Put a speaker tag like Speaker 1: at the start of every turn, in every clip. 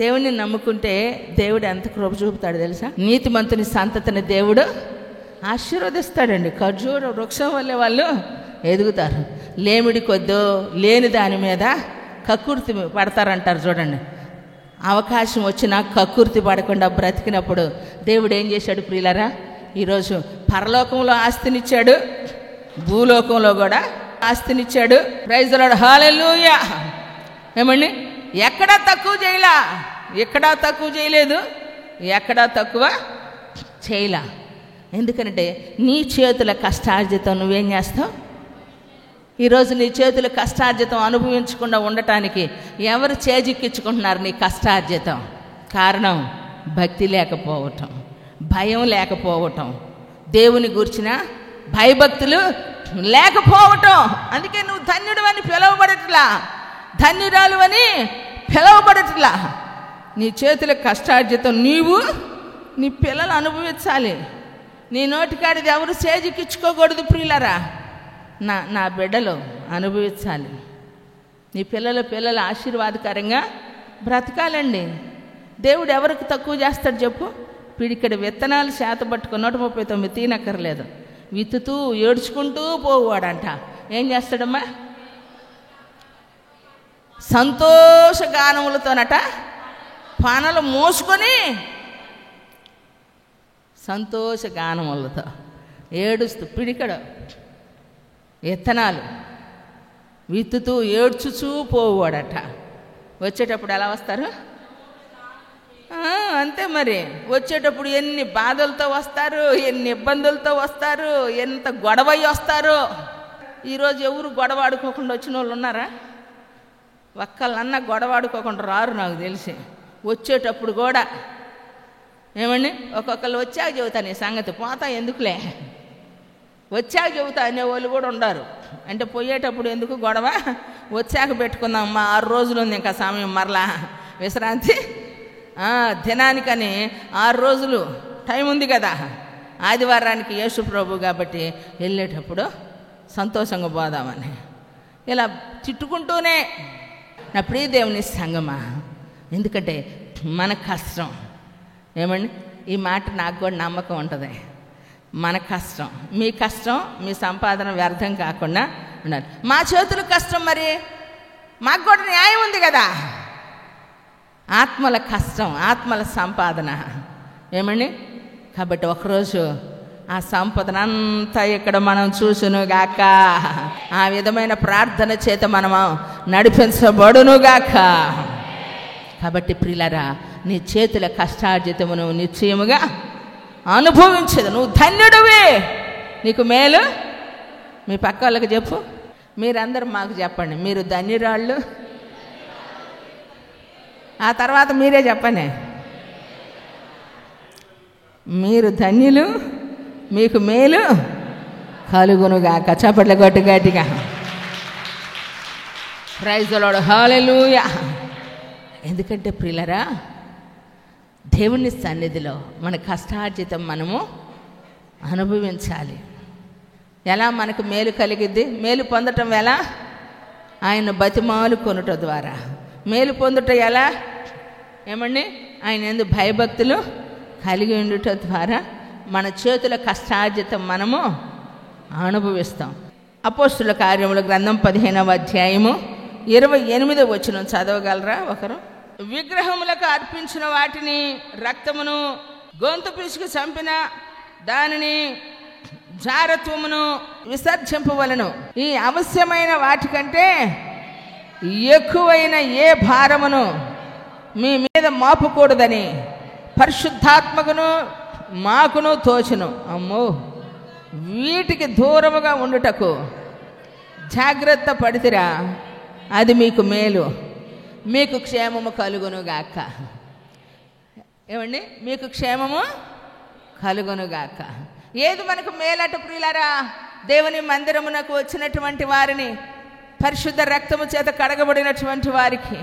Speaker 1: దేవుణ్ణి నమ్ముకుంటే దేవుడు ఎంత కృప చూపుతాడు తెలుసా? నీతిమంతుని సంతతిని దేవుడు ఆశీర్వదిస్తాడండి. ఖర్జూర వృక్షం వల్లే వాళ్ళు ఎదుగుతారు. లేమిడి కొద్దో లేని దాని మీద కక్కుర్తి పడతారంటారు చూడండి. అవకాశం వచ్చినా కక్కుర్తి పడకుండా బ్రతికినప్పుడు దేవుడు ఏం చేశాడు ప్రియులారా? ఈరోజు పరలోకంలో ఆస్తినిచ్చాడు, భూలోకంలో కూడా ఆస్తినిచ్చాడు. ప్రైజ్ ది లార్డ్, హల్లెలూయా. ఏమండి, ఎక్కడా తక్కువ చేయలా, ఎక్కడా తక్కువ చేయలేదు, ఎక్కడా తక్కువ చేయలా. ఎందుకంటే నీ చేతుల కష్టార్జితం నువ్వేం చేస్తావు? ఈరోజు నీ చేతుల కష్టార్జితం అనుభవించకుండా ఉండటానికి ఎవరు చేజిక్కించుకుంటున్నారు నీ కష్టార్జితం? కారణం భక్తి లేకపోవటం, భయం లేకపోవటం, దేవుని గురించిన భయభక్తులు లేకపోవటం. అందుకే నువ్వు ధన్యుడు అని పిలువబడట్లా, ధన్యురాలు అని పిలువబడట్లా. నీ చేతుల కష్టార్జితం నీవు నీ పిల్లలు అనుభవించాలి. నీ నోటికాడిది ఎవరు చేజిక్కించుకోకూడదు ప్రియులారా. నా బిడ్డలు అనుభవించాలి. నీ పిల్లలు ఆశీర్వాదకరంగా బ్రతకాలండి. దేవుడు ఎవరికి తక్కువ చేస్తాడు చెప్పు? పిడికడి విత్తనాలు చేత పట్టుకుని 139 తీనక్కర్లేదు, విత్తుతూ ఏడ్చుకుంటూ పోవాడంట. ఏం చేస్తాడమ్మా? సంతోషగానములతోనట పానలు మోసుకొని, సంతోషగానములతో ఏడుస్తూ పిడికడు విత్తనాలు విత్తుతూ ఏడ్చుచూ పోవాడట. వచ్చేటప్పుడు ఎలా వస్తారు? అంతే మరి. వచ్చేటప్పుడు ఎన్ని బాధలతో వస్తారు, ఎన్ని ఇబ్బందులతో వస్తారు, ఎంత గొడవ వస్తారో. ఈరోజు ఎవరు గొడవ ఆడుకోకుండా వచ్చిన వాళ్ళు ఉన్నారా? ఒక్కళ్ళన్నా గొడవ ఆడుకోకుండా రారు నాకు తెలిసి. వచ్చేటప్పుడు కూడా ఏమండి, ఒక్కొక్కళ్ళు వచ్చాక చెబుతాను ఈ సంగతి, పోతా ఎందుకులే, వచ్చాక చెబుతా అనేవాళ్ళు కూడా ఉండారు. అంటే పోయేటప్పుడు ఎందుకు గొడవ, వచ్చాక పెట్టుకుందాం, 6 రోజులు ఉంది ఇంకా సమయం, మరలా విశ్రాంతి దినానికని 6 రోజులు టైం ఉంది కదా. ఆదివారానికి యేసు ప్రభు కాబట్టి వెళ్ళేటప్పుడు సంతోషంగా పోదామని ఇలా తిట్టుకుంటూనే. నా ప్రియ దేవుని సంగమా, ఎందుకంటే మన కష్టం, ఏమండి, ఈ మాట నాకు కూడా నమ్మకం ఉంటుంది. మన కష్టం, మీ కష్టం, మీ సంపాదన వ్యర్థం కాకుండా ఉండాలి. మా చేతుల కష్టం, మరి మాకు కూడా న్యాయం ఉంది కదా. ఆత్మల కష్టం, ఆత్మల సంపాదన, ఏమండి. కాబట్టి ఒకరోజు ఆ సంపదన అంతా ఇక్కడ మనం చూసునుగాక, ఆ విధమైన ప్రార్థన చేత మనము నడిపించబడునుగాక. కాబట్టి ప్రియులారా, నీ చేతుల కష్టార్జితమును నిశ్చయముగా అనుభవించదు. నువ్వు ధన్యుడివే, నీకు మేలు. మీ పక్క వాళ్ళకి చెప్పు, మీరందరూ మాకు చెప్పండి, మీరు ధన్యురాళ్ళు. ఆ తర్వాత మీరే చెప్పండి, మీరు ధన్యులు, మీకు మేలు కలుగునుగాక. చప్పట్ల కొట్టు గట్టిగా. ప్రైజ్ ది లార్డ్, హల్లెలూయా. ఎందుకంటే ప్రియులారా, దేవుని సన్నిధిలో మన కష్టార్జితం మనము అనుభవించాలి. ఎలా మనకు మేలు కలిగిద్ది? మేలు పొందటం ఎలా? ఆయన బతిమాలు కొనుట ద్వారా. మేలు పొందుట ఎలా? ఏమండి, ఆయన యందు భయభక్తులు కలిగి ఉండుట ద్వారా మన చేతుల కష్టార్జితం మనము అనుభవిస్తాం. అపోస్తుల కార్యముల గ్రంథం 15వ అధ్యాయము 28వ వచనం చదవగలరా ఒకరు? విగ్రహములకు అర్పించిన వాటిని, రక్తమును, గొంతు పిసుకు చంపిన దానిని, జారత్వమును విసర్జింపవలను. ఈ అవశ్యమైన వాటికంటే ఎక్కువైన ఏ భారమును మీ మీద మోపకూడదని పరిశుద్ధాత్మకును మాకును తోచును. అమ్మో, వీటికి దూరముగా ఉండుటకు జాగ్రత్త పడితిరా, అది మీకు మేలు, మీకు క్షేమము కలుగునుగాక. ఏమండి, మీకు క్షేమము కలుగునుగాక. ఏది మనకు మేలట ప్రియులారా? దేవుని మందిరమునకు వచ్చినటువంటి వారిని, పరిశుద్ధ రక్తము చేత కడగబడినటువంటి వారికి,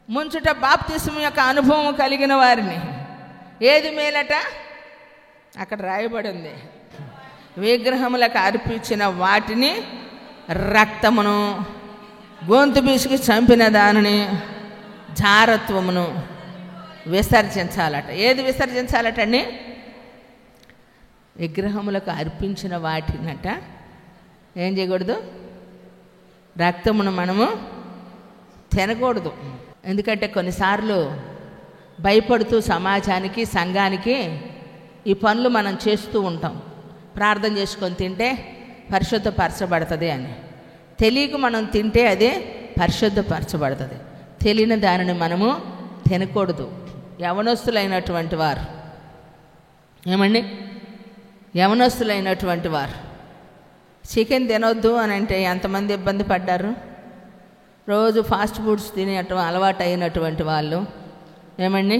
Speaker 1: ముంచుట బాప్తిస్మం యొక్క అనుభవం కలిగిన వారిని ఏది మేలట? అక్కడ రాయబడి ఉంది, విగ్రహములకు అర్పించిన వాటిని, రక్తమును, గొంతు పిసికి చంపిన దానిని, జారత్వమును విసర్జించాలట. ఏది విసర్జించాలటండి? విగ్రహములకు అర్పించిన వాటినట ఏం చేయకూడదు? రక్తమును మనము తినకూడదు. ఎందుకంటే కొన్నిసార్లు భయపడుతూ సమాజానికి, సంఘానికి ఈ పనులు మనం చేస్తూ ఉంటాం. ప్రార్థన చేసుకొని తింటే పరిశుద్ధపరచబడుతుంది అని. తెలియక మనం తింటే అది పరిశుద్ధపరచబడుతుంది. తెలియని దానిని మనము తినకూడదు. యవనస్తులైనటువంటి వారు ఏమండి, యవనస్తులైనటువంటి వారు చికెన్ తినొద్దు అని అంటే ఎంతమంది ఇబ్బంది పడ్డారు? రోజు ఫాస్ట్ ఫుడ్స్ తినేట అలవాటు అయినటువంటి వాళ్ళు ఏమండి,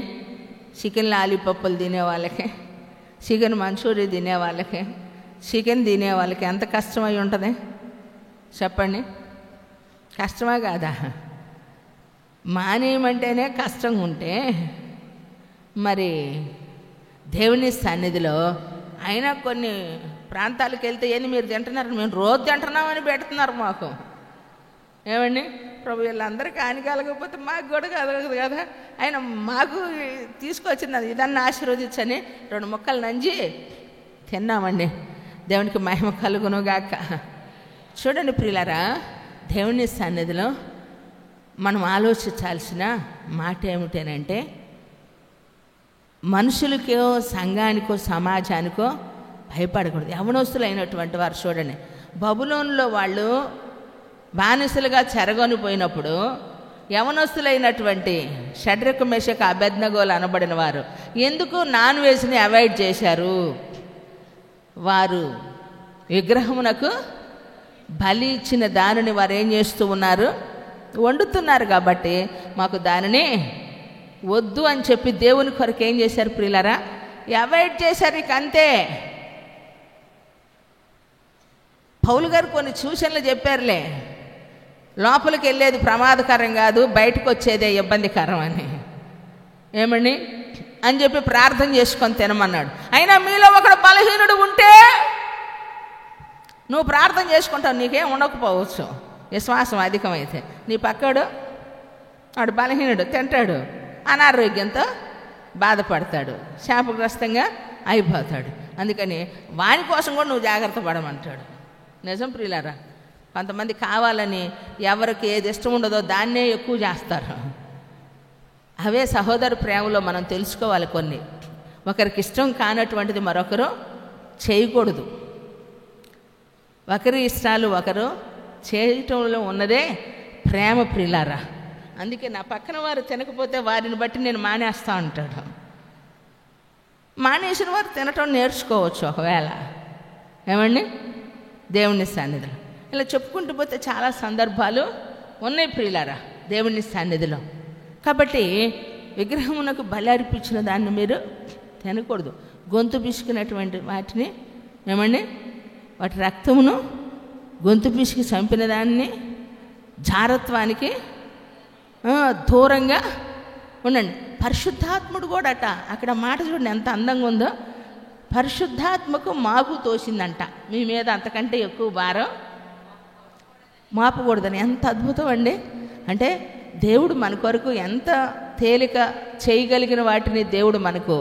Speaker 1: చికెన్ లాలీపప్పులు తినే వాళ్ళకి, చికెన్ మంచూరియా తినే వాళ్ళకి, చికెన్ తినే వాళ్ళకి ఎంత కష్టమై ఉంటుంది చెప్పండి? కష్టమా కాదా? మానేయమంటేనే కష్టంగా ఉంటే మరి దేవుని సన్నిధిలో అయినా కొన్ని ప్రాంతాలకు వెళ్తే ఏంది మీరు తింటున్నారు, మేము రోజు తింటున్నామని పెడుతున్నారు మాకు. ఏమండి ప్రభు, వీళ్ళందరికీ హాని కలగకపోతే మాకు కూడా కలగదు కదా, ఆయన మాకు తీసుకొచ్చినది ఇదన్నా ఆశీర్వదించని 2 ముక్కలు నంజి తిన్నామండి. దేవునికి మహిమ కలుగును గాక. చూడండి ప్రియులారా, దేవుని సన్నిధిలో మనం ఆలోచించాల్సిన మాట ఏమిటనంటే, మనుషులకో, సంఘానికో, సమాజానికో భయపడకూడదు. యవనస్తులైనటువంటి వారు చూడండి, బబులోనులో వాళ్ళు బానిసలుగా చెరగొని పోయినప్పుడు యవనస్తులైనటువంటి షడ్రకు, మెషకు, అబేద్నెగోలు అనబడిన వారు ఎందుకు నాన్ వెజ్ని అవాయిడ్ చేశారు? వారు విగ్రహమునకు బలి ఇచ్చిన దానిని వారు ఏం చేస్తూ ఉన్నారు? వండుతున్నారు. కాబట్టి మాకు దానిని వద్దు అని చెప్పి దేవుని కొరకు ఏం చేశారు ప్రియులారా? అవాయిడ్ చేశారు. ఇక అంతే. పౌలు గారు కొన్ని సూచనలు చెప్పారులే, లోపలికి వెళ్ళేది ప్రమాదకరం కాదు, బయటకు వచ్చేదే ఇబ్బందికరం అని. ఏమండి అని చెప్పి ప్రార్థన చేసుకొని తినమన్నాడు. అయినా మీలో ఒకడు బలహీనుడు ఉంటే నువ్వు ప్రార్థన చేసుకుంటావు, నీకేం ఉండకపోవచ్చు విశ్వాసం అధికమైతే. నీ పక్కడు వాడు బలహీనుడు, తింటాడు, అనారోగ్యంతో బాధపడతాడు, శాపగ్రస్తంగా అయిపోతాడు. అందుకని వాని కోసం కూడా నువ్వు జాగ్రత్త పడమంటాడు. నిజం ప్రియులారా, కొంతమంది కావాలని ఎవరికి ఏది ఇష్టం ఉండదో దాన్నే ఎక్కువ చేస్తారు. అవే సహోదర ప్రేమలో మనం తెలుసుకోవాలి. కొన్ని ఒకరికి ఇష్టం కానటువంటిది మరొకరు చేయకూడదు. ఒకరి ఇష్టాలు ఒకరు చేయటంలో ఉన్నదే ప్రేమ ప్రియులారా. అందుకే నా పక్కన వారు తినకపోతే వారిని బట్టి నేను మానేస్తా ఉంటాడు. మానేసిన వారు తినటం నేర్చుకోవచ్చు ఒకవేళ. ఏమండి దేవుని సన్నిధిలో ఇలా చెప్పుకుంటూ పోతే చాలా సందర్భాలు ఉన్నాయి ప్రియులారా దేవుని సన్నిధిలో. కాబట్టి విగ్రహమునకు బలి అర్పించిన దాన్ని మీరు తినకూడదు. గొంతు పిసుకున్నటువంటి వాటిని ఏమండి, వాటి రక్తమును గొంతు పిసికి చంపిన దాన్ని జారత్వానికి దూరంగా ఉండండి. పరిశుద్ధాత్ముడు కూడా అట, అక్కడ మాట చూడండి ఎంత అందంగా ఉందో. పరిశుద్ధాత్మకు మాకు తోసిందంట, మీ మీద అంతకంటే ఎక్కువ భారం మాపకూడదని. ఎంత అద్భుతం అండి. అంటే దేవుడు మన కొరకు ఎంత తేలిక చేయగలిగిన వాటిని దేవుడు మనకు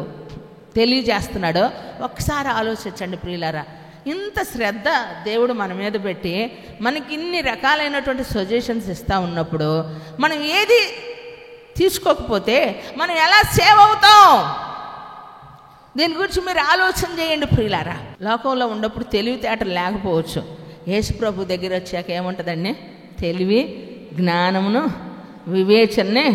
Speaker 1: తెలియజేస్తున్నాడో ఒక్కసారి ఆలోచించండి ప్రియులారా. ఇంత శ్రద్ధ దేవుడు మన మీద పెట్టి మనకి ఇన్ని రకాలైనటువంటి సజెషన్స్ ఇస్తూ ఉన్నప్పుడు మనం ఏది తీసుకోకపోతే మనం ఎలా సేవ్ అవుతాం? దీని గురించి మీరు ఆలోచన చేయండి ప్రియులారా. లోకంలో ఉన్నప్పుడు తెలివితేటలు లేకపోవచ్చు, యేసుప్రభు దగ్గర వచ్చాక ఏముంటుందండి? తెలివి, జ్ఞానమును, వివేచనని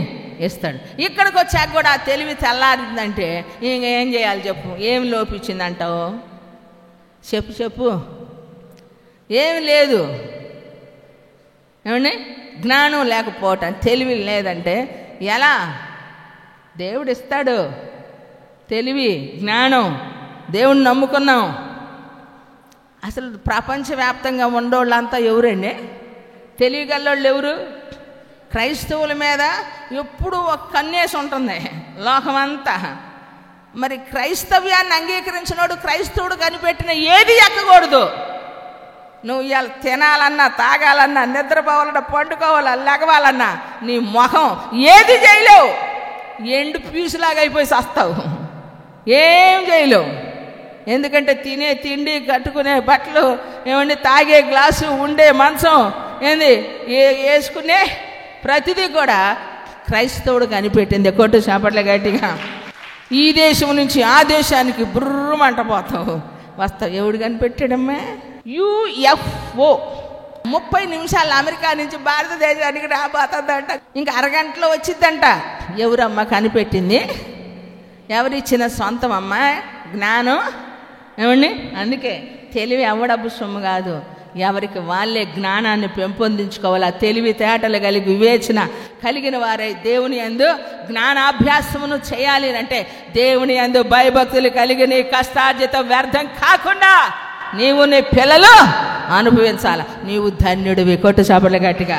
Speaker 1: ఇస్తాడు. ఇక్కడికి వచ్చాక కూడా ఆ తెలివి తెల్లారిందంటే ఇంకేం చేయాలి చెప్పు? ఏం లోపించిందంటావు? చెప్పు. ఏమి లేదు. ఏమండి జ్ఞానం లేకపోవటం, తెలివి లేదంటే ఎలా? దేవుడు ఇస్తాడు తెలివి, జ్ఞానం. దేవుణ్ణి నమ్ముకున్నాం. అసలు ప్రపంచవ్యాప్తంగా ఉండేవాళ్ళంతా ఎవరండి? తెలియగలవాళ్ళు ఎవరు? క్రైస్తవుల మీద ఎప్పుడు ఒక కన్నేసి ఉంటుంది లోకమంతా. మరి క్రైస్తవ్యాన్ని అంగీకరించినోడు, క్రైస్తవుడు కనిపెట్టిన ఏది ఎక్కకూడదు. నువ్వు ఇవాళ తినాలన్నా, తాగాలన్నా, నిద్రపోవాలన్నా, పండుకోవాలన్నా, లెగవాలన్నా నీ మొహం ఏది చేయలేవు. ఎండు పీసులాగా అయిపోయి వస్తావు, ఏం చేయలేవు. ఎందుకంటే తినే తిండి, కట్టుకునే బట్టలు, ఏమండి తాగే గ్లాసు, ఉండే మంచం, ఏంది వేసుకునే ప్రతిదీ కూడా క్రైస్తవుడు కనిపెట్టింది. కొట్టు చేపట్ల గట్టిగా. ఈ దేశం నుంచి ఆ దేశానికి బుర్రమంట పోతావు, వస్తావు. ఎవడు కనిపెట్టాడమ్మా? UFO 30 నిమిషాలు అమెరికా నుంచి భారతదేశానికి రాబోతుందంట. ఇంకా అరగంటలో వచ్చిందంట. ఎవరమ్మా కనిపెట్టింది? ఎవరిచ్చిన సొంతం అమ్మా జ్ఞానం? ఏమండి, అందుకే తెలివి ఎవడబ్బు సొమ్ము కాదు, ఎవరికి వాళ్ళే జ్ఞానాన్ని పెంపొందించుకోవాలి. ఆ తెలివితేటలు కలిగి వివేచన కలిగిన వారై దేవుని యందు జ్ఞానాభ్యాసమును చేయాలి. అంటే దేవుని యందు భయభక్తులు కలిగి నీ కష్టార్జితం వ్యర్థం కాకుండా నీవు నీ పిల్లలు అనుభవించాలి. నీవు ధన్యుడివి. కొట్టు చేపలు గట్టిగా.